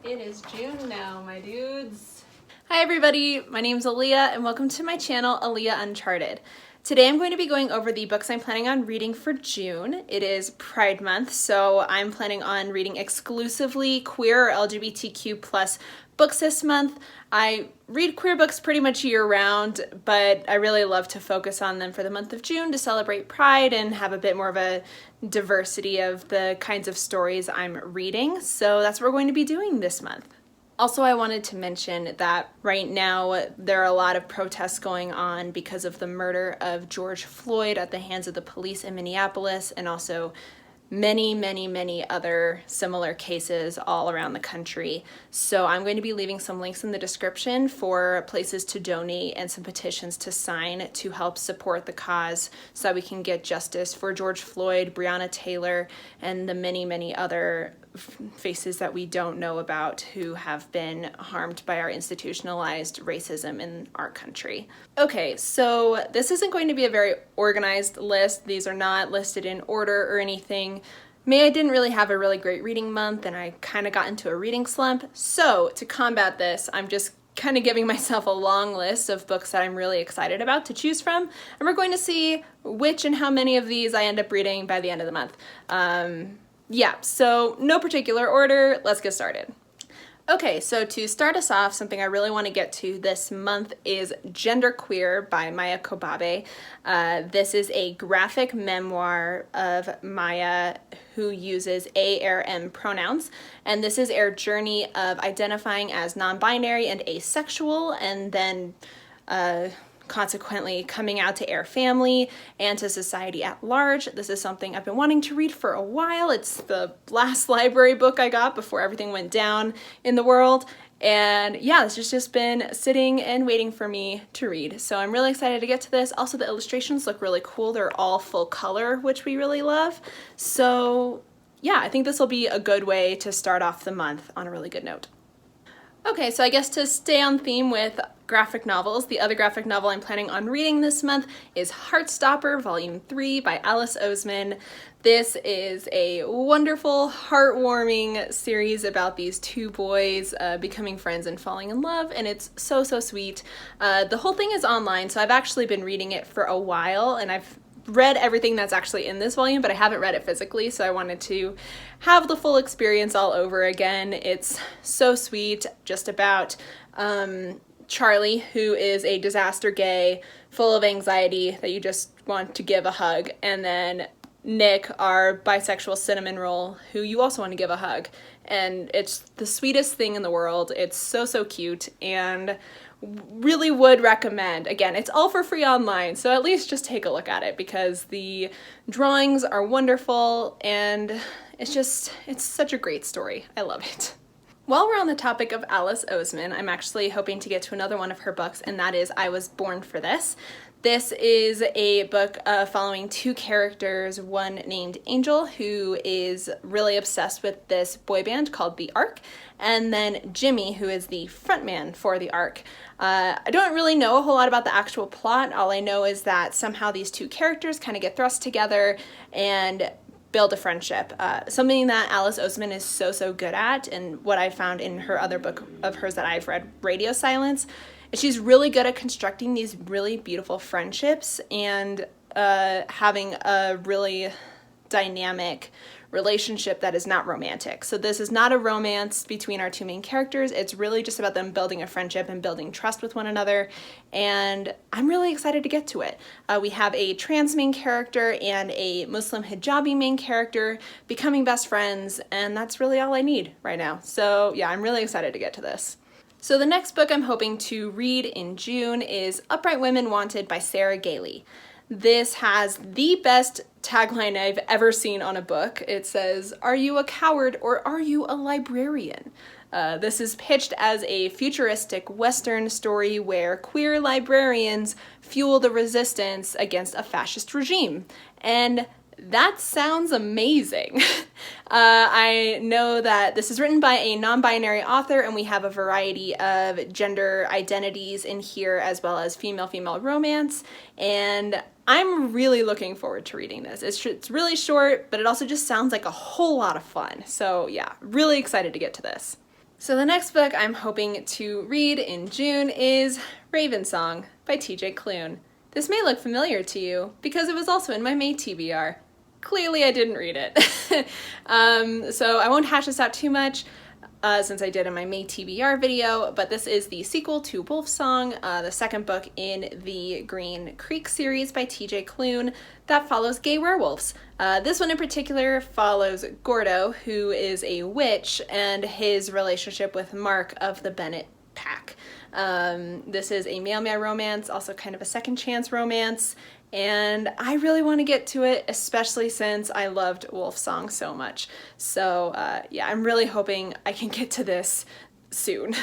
It is June now, my dudes. Hi everybody, my name's Aaliyah and welcome to my channel, Aaliyah Uncharted. Today I'm going to be going over the books I'm planning on reading for June. It is Pride Month, so I'm planning on reading exclusively queer or LGBTQ plus books this month. I read queer books pretty much year-round, but I really love to focus on them for the month of June to celebrate Pride and have a bit more of a diversity of the kinds of stories I'm reading. So that's what we're going to be doing this month. Also, I wanted to mention that right now there are a lot of protests going on because of the murder of George Floyd at the hands of the police in Minneapolis, and also many other similar cases all around the country. So I'm going to be leaving some links in the description for places to donate and some petitions to sign to help support the cause so that we can get justice for George Floyd, Breonna Taylor, and the many other faces that we don't know about who have been harmed by our institutionalized racism in our country. Okay, so this isn't going to be a very organized list. These are not listed in order or anything. Maia didn't really have a really great reading month and I kind of got into a reading slump. So to combat this, I'm just kind of giving myself a long list of books that I'm really excited about to choose from, and we're going to see which and how many of these I end up reading by the end of the month. Yeah, so no particular order, let's get started. Okay, so to start us off, something I really want to get to this month is Genderqueer by Maia Kobabe. This is a graphic memoir of Maia who uses ARM pronouns, and this is her journey of identifying as non-binary and asexual, and then consequently coming out to Air family and to society at large. This is something I've been wanting to read for a while. It's the last library book I got before everything went down in the world. And yeah, this has just been sitting and waiting for me to read. So I'm really excited to get to this. Also, the illustrations look really cool. They're all full color, which we really love. So yeah, I think this will be a good way to start off the month on a really good note. Okay, so I guess to stay on theme with graphic novels, the other graphic novel I'm planning on reading this month is Heartstopper, Volume 3 by Alice Oseman. This is a wonderful, heartwarming series about these two boys becoming friends and falling in love, and it's so sweet. The whole thing is online, so I've actually been reading it for a while, and I've read everything that's actually in this volume, but I haven't read it physically, so I wanted to have the full experience all over again. It's so sweet, just about Charlie, who is a disaster gay, full of anxiety that you just want to give a hug, and then Nick, our bisexual cinnamon roll, who you also want to give a hug. And it's the sweetest thing in the world. It's so cute, and really would recommend. Again, it's all for free online, so at least just take a look at it because the drawings are wonderful and it's such a great story. I love it. While we're on the topic of Alice Oseman, I'm actually hoping to get to another one of her books, and that is I Was Born for This. This is a book following two characters, one named Angel, who is really obsessed with this boy band called The Ark, and then Jimmy, who is the frontman for The Ark. I don't really know a whole lot about the actual plot. All I know is that somehow these two characters kind of get thrust together and build a friendship. Something that Alice Oseman is so good at, and what I found in her other book of hers that I've read, Radio Silence, is she's really good at constructing these really beautiful friendships and having a really dynamic relationship that is not romantic. So this is not a romance between our two main characters. It's really just about them building a friendship and building trust with one another, and I'm really excited to get to it. We have a trans main character and a Muslim hijabi main character becoming best friends, and that's really all I need right now. So yeah, I'm really excited to get to this. So the next book I'm hoping to read in June is Upright Women Wanted by Sarah Gailey. This has the best tagline I've ever seen on a book. It says, "Are you a coward or are you a librarian?" This is pitched as a futuristic Western story where queer librarians fuel the resistance against a fascist regime. And that sounds amazing. I know that this is written by a non-binary author, and we have a variety of gender identities in here, as well as female-female romance, and I'm really looking forward to reading this. It's really short, but it also just sounds like a whole lot of fun. So yeah, really excited to get to this. So the next book I'm hoping to read in June is Ravensong by TJ Klune. This may look familiar to you because it was also in my May TBR. Clearly I didn't read it. So I won't hash this out too much since I did in my May TBR video, but this is the sequel to Wolfsong, the second book in the Green Creek series by TJ Klune that follows gay werewolves. This one in particular follows Gordo, who is a witch, and his relationship with Mark of the Bennett pack. This is a male-male romance, also kind of a second chance romance, and I really want to get to it, especially since I loved Wolfsong so much. So yeah, I'm really hoping I can get to this soon.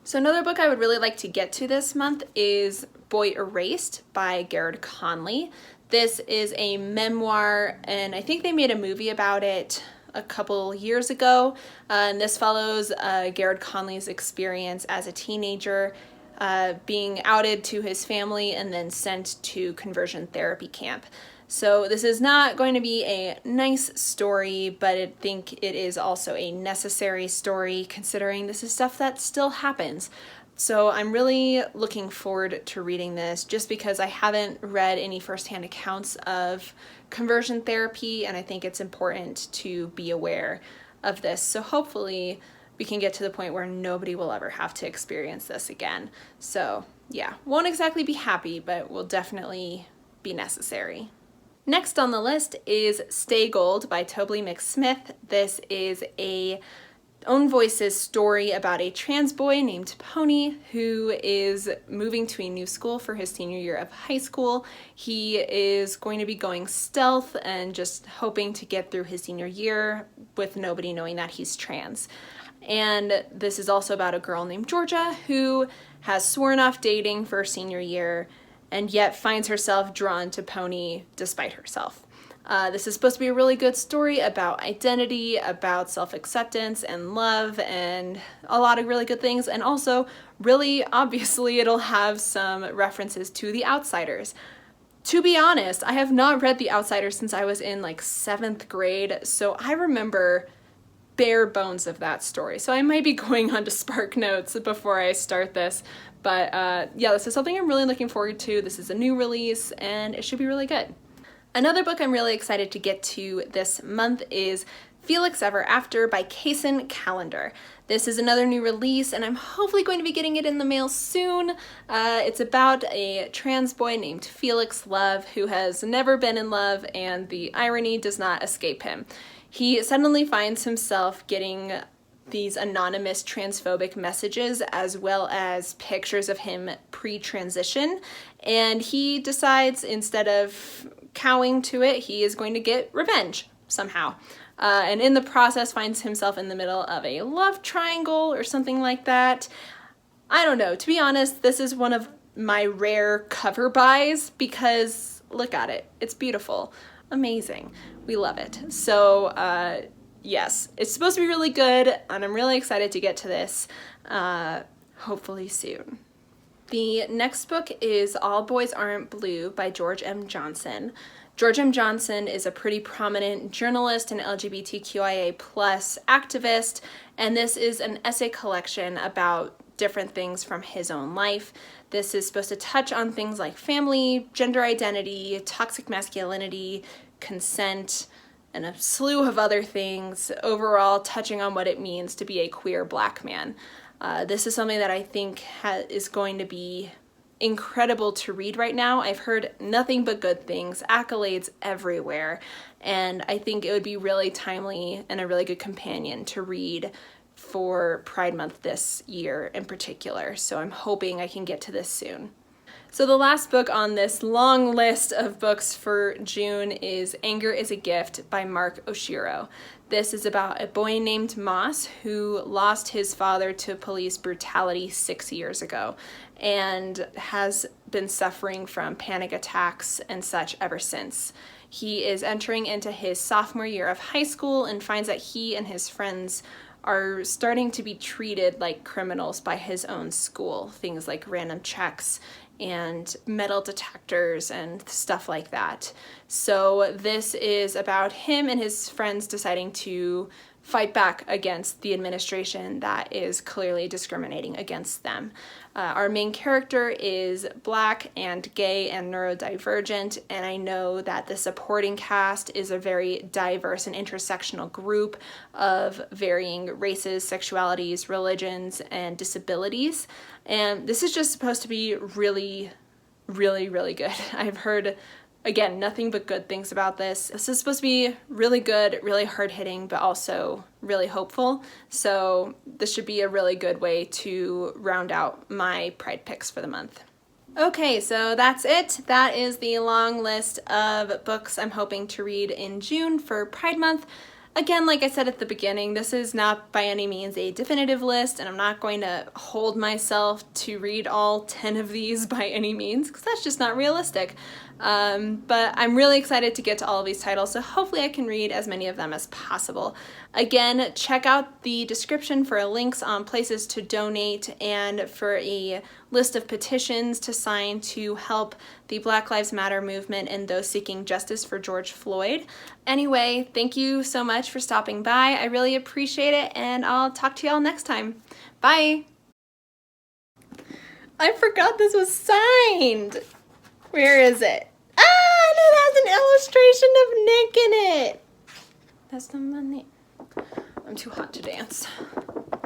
So another book I would really like to get to this month is Boy Erased by Garrard Conley. This is a memoir, and I think they made a movie about it a couple years ago, and this follows Garrard Conley's experience as a teenager, being outed to his family and then sent to conversion therapy camp. So this is not going to be a nice story, but I think it is also a necessary story considering this is stuff that still happens. So I'm really looking forward to reading this just because I haven't read any firsthand accounts of conversion therapy, and I think it's important to be aware of this. So hopefully we can get to the point where nobody will ever have to experience this again. So yeah, won't exactly be happy, but will definitely be necessary. Next on the list is Stay Gold by Tobly McSmith. This is a Own Voices story about a trans boy named Pony who is moving to a new school for his senior year of high school. He is going to be going stealth and just hoping to get through his senior year with nobody knowing that he's trans. And this is also about a girl named Georgia who has sworn off dating for senior year and yet finds herself drawn to Pony despite herself. This is supposed to be a really good story about identity, about self-acceptance and love, and a lot of really good things. And also, really obviously, it'll have some references to The Outsiders. To be honest, I have not read The Outsiders since I was in like 7th grade, so I remember bare bones of that story. So I might be going on to Spark Notes before I start this. But yeah, this is something I'm really looking forward to. This is a new release, and it should be really good. Another book I'm really excited to get to this month is Felix Ever After by Kacen Callender. This is another new release, and I'm hopefully going to be getting it in the mail soon. It's about a trans boy named Felix Love who has never been in love, and the irony does not escape him. He suddenly finds himself getting these anonymous transphobic messages as well as pictures of him pre-transition, and he decides instead of cowing to it, he is going to get revenge somehow. And in the process finds himself in the middle of a love triangle or something like that. I don't know. To be honest, this is one of my rare cover buys because look at it. It's beautiful. Amazing. We love it. So yes, it's supposed to be really good, and I'm really excited to get to this, hopefully soon. The next book is All Boys Aren't Blue by George M. Johnson. George M. Johnson is a pretty prominent journalist and LGBTQIA+ activist, and this is an essay collection about different things from his own life. This is supposed to touch on things like family, gender identity, toxic masculinity, consent, and a slew of other things, overall touching on what it means to be a queer Black man. This is something that I think is going to be incredible to read right now. I've heard nothing but good things, accolades everywhere, and I think it would be really timely and a really good companion to read for Pride Month this year in particular. So I'm hoping I can get to this soon. So the last book on this long list of books for June is Anger is a Gift by Mark Oshiro. This is about a boy named Moss who lost his father to police brutality 6 years ago and has been suffering from panic attacks and such ever since. He is entering into his sophomore year of high school and finds that he and his friends are starting to be treated like criminals by his own school. Things like random checks and metal detectors and stuff like that. So this is about him and his friends deciding to fight back against the administration that is clearly discriminating against them. Our main character is Black and gay and neurodivergent, and I know that the supporting cast is a very diverse and intersectional group of varying races, sexualities, religions, and disabilities. And this is just supposed to be really, really, really good. I've heard, again, nothing but good things about this. This is supposed to be really good, really hard-hitting, but also really hopeful. So this should be a really good way to round out my Pride picks for the month. Okay, so that's it. That is the long list of books I'm hoping to read in June for Pride Month. Again, like I said at the beginning, this is not by any means a definitive list, and I'm not going to hold myself to read all 10 of these by any means, because that's just not realistic. But I'm really excited to get to all of these titles, so hopefully I can read as many of them as possible. Again, check out the description for links on places to donate and for a list of petitions to sign to help the Black Lives Matter movement and those seeking justice for George Floyd. Anyway, thank you so much for stopping by. I really appreciate it, and I'll talk to y'all next time. Bye! I forgot this was signed! Where is it? Ah, and it has an illustration of Nick in it! That's not my name. I'm too hot to dance.